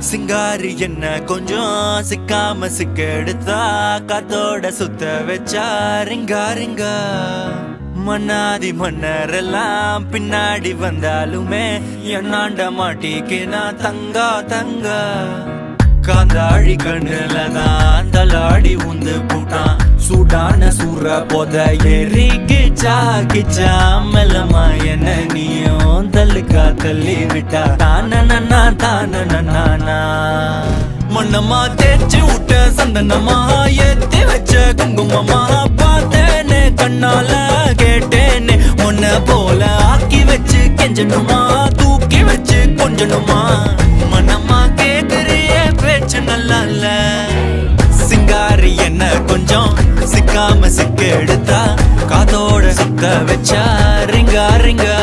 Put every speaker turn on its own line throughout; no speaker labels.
சிங்காரி என்ன கொஞ்சம் சிக்காம சிக்க எடுத்தா காத்தோட சுத்த வச்சா ரிங்கா ரிங்கா மன்னாதி மன்னரெல்லாம் பின்னாடி வந்தாலுமே என்னாண்ட மாட்டிக்கு நான் தங்கா தங்கா காந்தாழி கண்ணுலதான் தலாடி உந்து போட்டான் சூடான சூற போத ஏறி கிச்சா கிச்சா மெல்லமா என்ன நீயும் தள்ளுக்கா தள்ளி விட்டா தானனா தானனா மண்ணமா தேய்ச்சி விட்ட சந்தனமா ஏத்தி வச்ச குங்குமமா பார்த்தேனே கண்ணால கேட்டேனே உன்ன போல ஆக்கி வச்சு கெஞ்சணுமா தூக்கி வச்சு கொஞ்சணுமா மனமா கேக்குறிய பேச்சு நல்லா இல்ல சிங்காரி என்ன கொஞ்சம் சிக்காம சிக்க எடுத்தா காதோட சுத்த வச்சா ரிங்கா ரிங்கா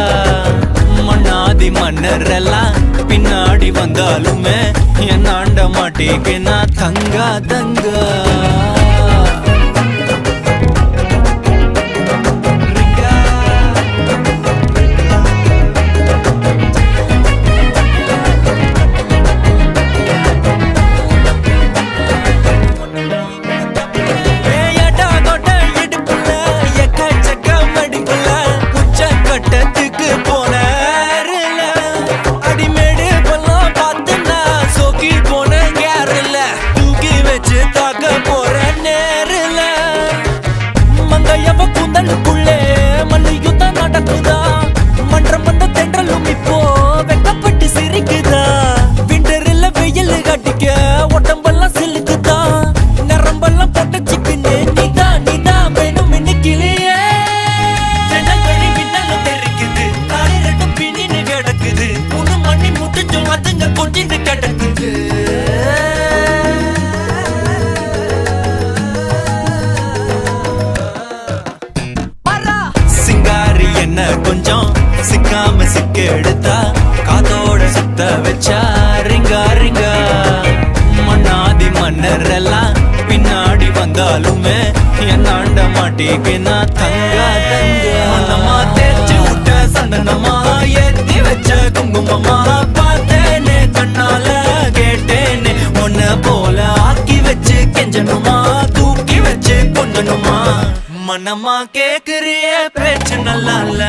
மண்ணாதி மன்னர் எல்லாம் பின்னாடி வந்தாலுமே என்னாண்ட மாட்டிக்கு நான் தங்கா தங்கா கொஞ்சம் சிக்காம சிக்க எடுத்தா காதோட சுத்த வச்சா ரிங்கா ரிங்கா மண்ணாதி மன்னர் எல்லாம் பின்னாடி வந்தாலுமே என்னாண்ட மாட்டிக்கு நான் தங்கா தங்கா மண்ணமா தேய்ச்சி விட்ட சந்தனமா ஏத்தி வச்ச குங்குமமா பார்த்தேனே கண்ணால கேட்டேனே உன்ன போல ஆக்கி வச்சு கெஞ்சணுமா தூக்கி வச்சு கொஞ்சணுமா மனமா கேக்குறிய பேச்சு நல்லா இல்ல